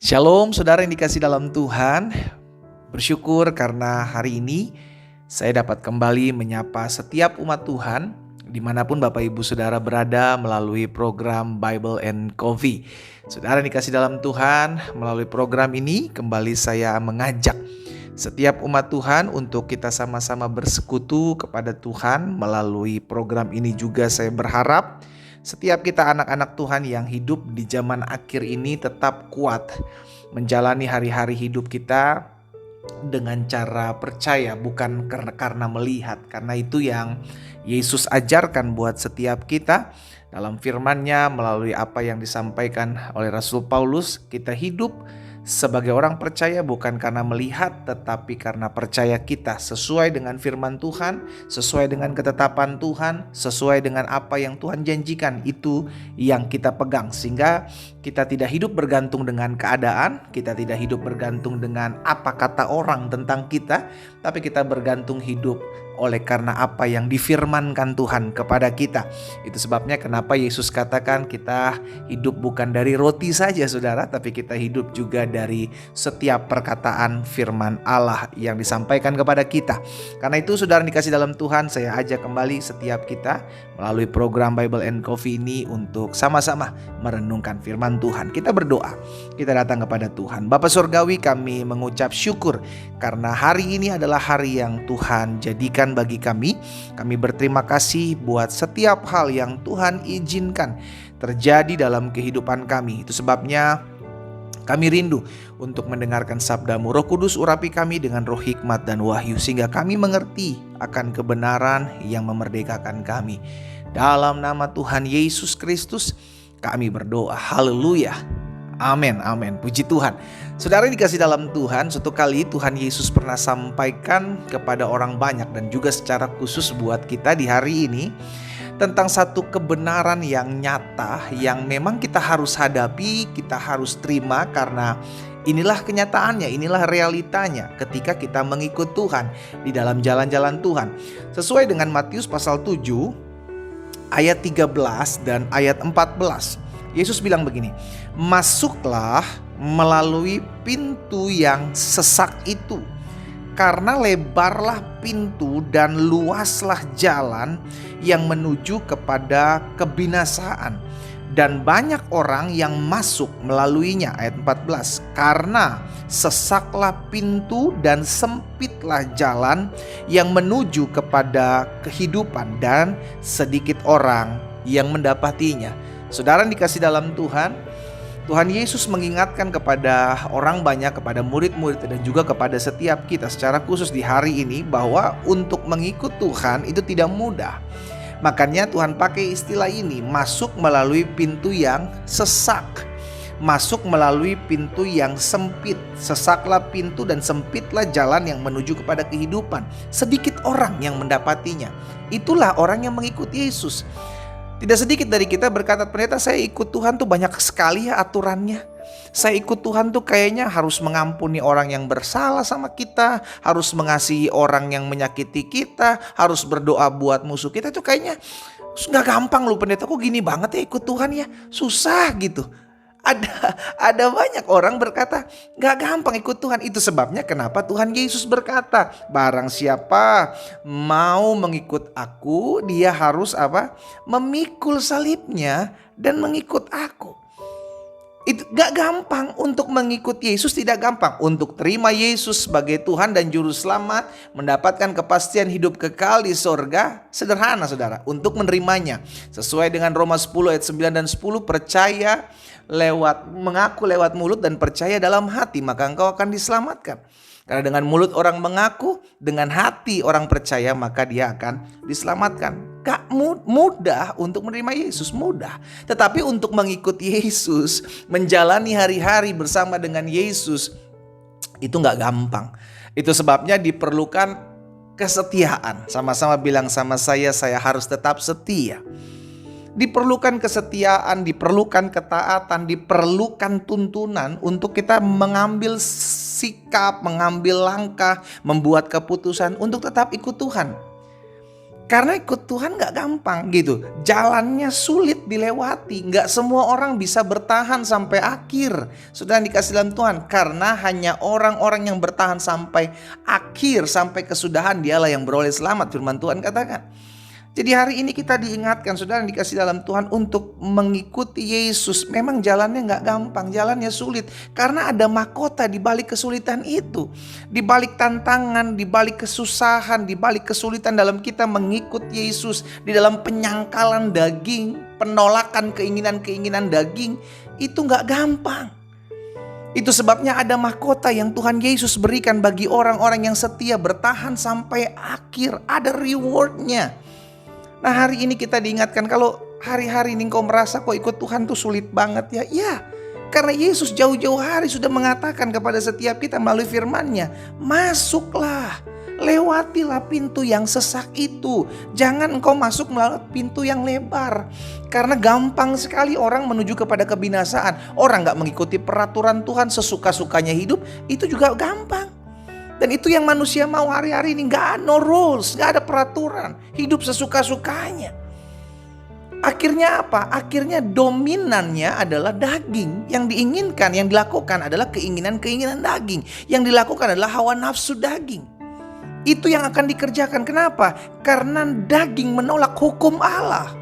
Shalom saudara yang dikasih dalam Tuhan. Bersyukur karena hari ini saya dapat kembali menyapa setiap umat Tuhan dimanapun Bapak Ibu Saudara berada melalui program Bible and Coffee. Saudara yang dikasih dalam Tuhan, melalui program ini kembali saya mengajak setiap umat Tuhan untuk kita sama-sama bersekutu kepada Tuhan. Melalui program ini juga saya berharap setiap kita anak-anak Tuhan yang hidup di zaman akhir ini tetap kuat menjalani hari-hari hidup kita dengan cara percaya, bukan karena melihat. Karena itu yang Yesus ajarkan buat setiap kita dalam firman-Nya melalui apa yang disampaikan oleh Rasul Paulus. Kita hidup sebagai orang percaya bukan karena melihat, tetapi karena percaya kita sesuai dengan firman Tuhan, sesuai dengan ketetapan Tuhan, sesuai dengan apa yang Tuhan janjikan. Itu yang kita pegang, sehingga kita tidak hidup bergantung dengan keadaan, kita tidak hidup bergantung dengan apa kata orang tentang kita, tapi kita bergantung hidup oleh karena apa yang difirmankan Tuhan kepada kita. Itu sebabnya kenapa Yesus katakan kita hidup bukan dari roti saja saudara, tapi kita hidup juga dari setiap perkataan firman Allah yang disampaikan kepada kita. Karena itu saudara dikasih dalam Tuhan, saya ajak kembali setiap kita melalui program Bible and Coffee ini untuk sama-sama merenungkan firman Tuhan. Kita berdoa, kita datang kepada Tuhan. Bapa Surgawi, kami mengucap syukur karena hari ini adalah hari yang Tuhan jadikan bagi kami. Kami berterima kasih buat setiap hal yang Tuhan izinkan terjadi dalam kehidupan kami. Itu sebabnya kami rindu untuk mendengarkan sabda-Mu. Roh Kudus urapi kami dengan roh hikmat dan wahyu, sehingga kami mengerti akan kebenaran yang memerdekakan kami. Dalam nama Tuhan Yesus Kristus kami berdoa. Haleluya. Amin, amin. Puji Tuhan. Saudara dikasih dalam Tuhan, suatu kali Tuhan Yesus pernah sampaikan kepada orang banyak dan juga secara khusus buat kita di hari ini tentang satu kebenaran yang nyata yang memang kita harus hadapi, kita harus terima, karena inilah kenyataannya, inilah realitanya ketika kita mengikut Tuhan di dalam jalan-jalan Tuhan. Sesuai dengan Matius pasal 7 ayat 13 dan ayat 14. Yesus bilang begini, "Masuklah melalui pintu yang sesak itu, karena lebarlah pintu dan luaslah jalan yang menuju kepada kebinasaan, dan banyak orang yang masuk melaluinya." Ayat 14, "Karena sesaklah pintu dan sempitlah jalan yang menuju kepada kehidupan, dan sedikit orang yang mendapatinya." Saudara dikasih dalam Tuhan, Tuhan Yesus mengingatkan kepada orang banyak, kepada murid-murid dan juga kepada setiap kita secara khusus di hari ini, bahwa untuk mengikut Tuhan itu tidak mudah. Makanya Tuhan pakai istilah ini, masuk melalui pintu yang sesak, masuk melalui pintu yang sempit. Sesaklah pintu dan sempitlah jalan yang menuju kepada kehidupan, sedikit orang yang mendapatinya. Itulah orang yang mengikuti Yesus. Tidak sedikit dari kita berkata, "Pendeta, saya ikut Tuhan tuh banyak sekali ya aturannya. Saya ikut Tuhan tuh kayaknya harus mengampuni orang yang bersalah sama kita, harus mengasihi orang yang menyakiti kita, harus berdoa buat musuh kita. Itu kayaknya gak gampang loh pendeta, kok gini banget ya ikut Tuhan ya, susah gitu." Ada banyak orang berkata gak gampang ikut Tuhan. Itu sebabnya kenapa Tuhan Yesus berkata, "Barang siapa mau mengikut aku, dia harus apa? Memikul salibnya dan mengikut aku." Itu gak gampang untuk mengikut Yesus, tidak gampang. Untuk terima Yesus sebagai Tuhan dan Juru Selamat, mendapatkan kepastian hidup kekal di sorga, sederhana saudara untuk menerimanya. Sesuai dengan Roma 10 ayat 9 dan 10, percaya mengaku lewat mulut dan percaya dalam hati, maka engkau akan diselamatkan. Karena dengan mulut orang mengaku, dengan hati orang percaya, maka dia akan diselamatkan. Gak mudah untuk menerima Yesus, mudah. Tetapi untuk mengikuti Yesus, menjalani hari-hari bersama dengan Yesus, itu gak gampang. Itu sebabnya diperlukan kesetiaan. Sama-sama bilang sama saya harus tetap setia. Diperlukan kesetiaan, diperlukan ketaatan, diperlukan tuntunan untuk kita mengambil sikap, mengambil langkah, membuat keputusan untuk tetap ikut Tuhan. Karena ikut Tuhan gak gampang gitu. Jalannya sulit dilewati. Gak semua orang bisa bertahan sampai akhir. Sudah dikasih dalam Tuhan. Karena hanya orang-orang yang bertahan sampai akhir, sampai kesudahan, dialah yang beroleh selamat. Firman Tuhan katakan. Jadi hari ini kita diingatkan, saudara yang dikasih dalam Tuhan, untuk mengikuti Yesus. Memang jalannya gak gampang, jalannya sulit. Karena ada mahkota di balik kesulitan itu. Di balik tantangan, di balik kesusahan, di balik kesulitan dalam kita mengikuti Yesus. Di dalam penyangkalan daging, penolakan keinginan-keinginan daging, itu gak gampang. Itu sebabnya ada mahkota yang Tuhan Yesus berikan bagi orang-orang yang setia bertahan sampai akhir. Ada rewardnya. Nah hari ini kita diingatkan, kalau hari-hari ini kau merasa kok ikut Tuhan tuh sulit banget ya. Ya, karena Yesus jauh-jauh hari sudah mengatakan kepada setiap kita melalui firman-Nya, masuklah, lewatilah pintu yang sesak itu. Jangan engkau masuk melalui pintu yang lebar. Karena gampang sekali orang menuju kepada kebinasaan. Orang gak mengikuti peraturan Tuhan, sesuka-sukanya hidup, itu juga gampang. Dan itu yang manusia mau hari-hari ini. Gak ada rules, gak ada peraturan. Hidup sesuka-sukanya. Akhirnya apa? Akhirnya dominannya adalah daging. Yang diinginkan, yang dilakukan adalah keinginan-keinginan daging. Yang dilakukan adalah hawa nafsu daging. Itu yang akan dikerjakan. Kenapa? Karena daging menolak hukum Allah.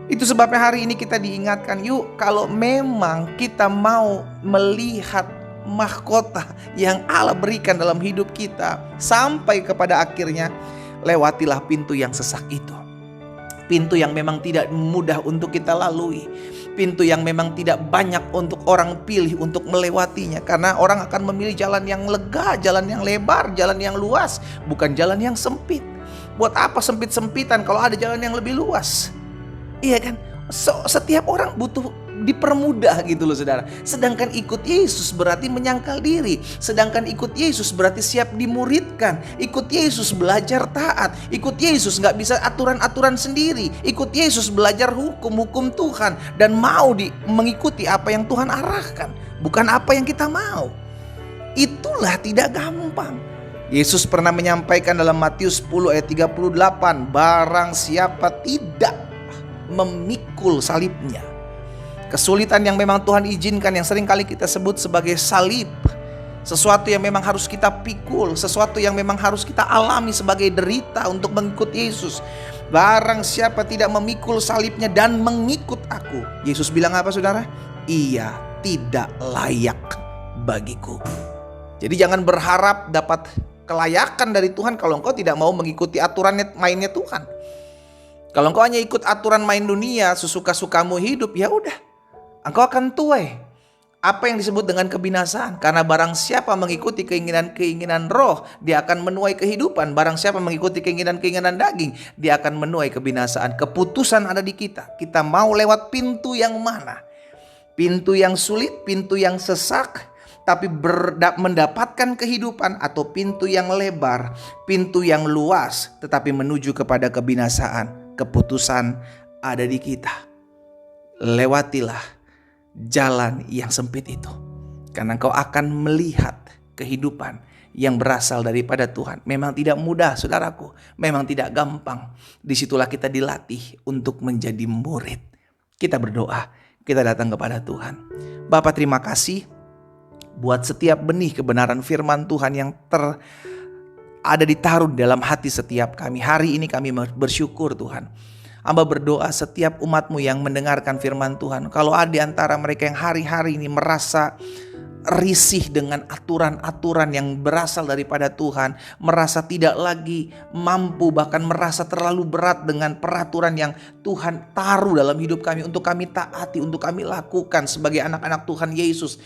Itu sebabnya hari ini kita diingatkan, yuk kalau memang kita mau melihat mahkota yang Allah berikan dalam hidup kita sampai kepada akhirnya, lewatilah pintu yang sesak itu. Pintu yang memang tidak mudah untuk kita lalui. Pintu yang memang tidak banyak untuk orang pilih untuk melewatinya. Karena orang akan memilih jalan yang lega, jalan yang lebar, jalan yang luas, bukan jalan yang sempit. Buat apa sempit-sempitan kalau ada jalan yang lebih luas? Iya kan? Setiap orang butuh dipermudah gitu loh saudara. Sedangkan ikut Yesus berarti menyangkal diri. Sedangkan ikut Yesus berarti siap dimuridkan. Ikut Yesus belajar taat. Ikut Yesus gak bisa aturan-aturan sendiri. Ikut Yesus belajar hukum-hukum Tuhan. Dan mau mengikuti apa yang Tuhan arahkan, bukan apa yang kita mau. Itulah tidak gampang. Yesus pernah menyampaikan dalam Matius 10 ayat 38, barang siapa tidak memikul salibnya. Kesulitan yang memang Tuhan izinkan, yang sering kali kita sebut sebagai salib. Sesuatu yang memang harus kita pikul, sesuatu yang memang harus kita alami sebagai derita untuk mengikut Yesus. Barang siapa tidak memikul salibnya dan mengikut aku, Yesus bilang apa saudara? Ia tidak layak bagiku. Jadi jangan berharap dapat kelayakan dari Tuhan kalau engkau tidak mau mengikuti aturan mainnya Tuhan. Kalau engkau hanya ikut aturan main dunia, sesuka-sukamu hidup, ya udah, engkau akan tuai. Apa yang disebut dengan kebinasaan? Karena barang siapa mengikuti keinginan-keinginan roh, dia akan menuai kehidupan. Barang siapa mengikuti keinginan-keinginan daging, dia akan menuai kebinasaan. Keputusan ada di kita. Kita mau lewat pintu yang mana? Pintu yang sulit, pintu yang sesak, tapi mendapatkan kehidupan, atau pintu yang lebar, pintu yang luas, tetapi menuju kepada kebinasaan. Keputusan ada di kita. Lewatilah jalan yang sempit itu, karena engkau akan melihat kehidupan yang berasal daripada Tuhan. Memang tidak mudah saudaraku, memang tidak gampang. Disitulah kita dilatih untuk menjadi murid. Kita berdoa, kita datang kepada Tuhan. Bapa, terima kasih buat setiap benih kebenaran firman Tuhan yang ada ditaruh dalam hati setiap kami. Hari ini kami bersyukur Tuhan. Hamba berdoa setiap umat-Mu yang mendengarkan firman Tuhan, kalau ada di antara mereka yang hari-hari ini merasa risih dengan aturan-aturan yang berasal daripada Tuhan, merasa tidak lagi mampu, bahkan merasa terlalu berat dengan peraturan yang Tuhan taruh dalam hidup kami untuk kami taati, untuk kami lakukan sebagai anak-anak Tuhan Yesus.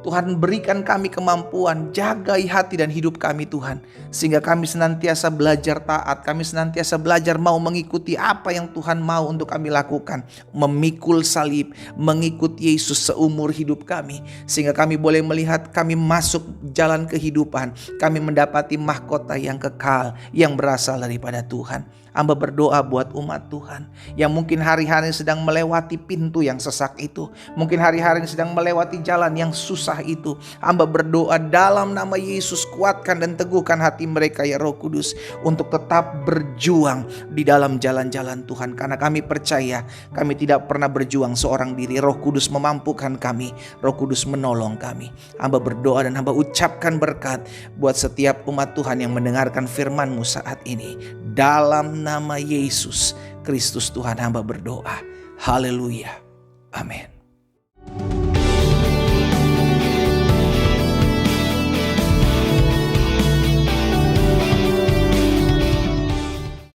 Tuhan, berikan kami kemampuan, jagai hati dan hidup kami Tuhan, sehingga kami senantiasa belajar taat, kami senantiasa belajar mau mengikuti apa yang Tuhan mau untuk kami lakukan, memikul salib, mengikut Yesus seumur hidup kami, sehingga kami boleh melihat kami masuk jalan kehidupan, kami mendapati mahkota yang kekal yang berasal daripada Tuhan. Hamba berdoa buat umat Tuhan yang mungkin hari-hari sedang melewati pintu yang sesak itu, mungkin hari-hari sedang melewati jalan yang susah susah itu. Hamba berdoa dalam nama Yesus, kuatkan dan teguhkan hati mereka ya Roh Kudus, untuk tetap berjuang di dalam jalan-jalan Tuhan. Karena kami percaya kami tidak pernah berjuang seorang diri. Roh Kudus memampukan kami, Roh Kudus menolong kami. Hamba berdoa dan hamba ucapkan berkat buat setiap umat Tuhan yang mendengarkan firman-Mu saat ini. Dalam nama Yesus Kristus Tuhan hamba berdoa. Haleluya. Amin.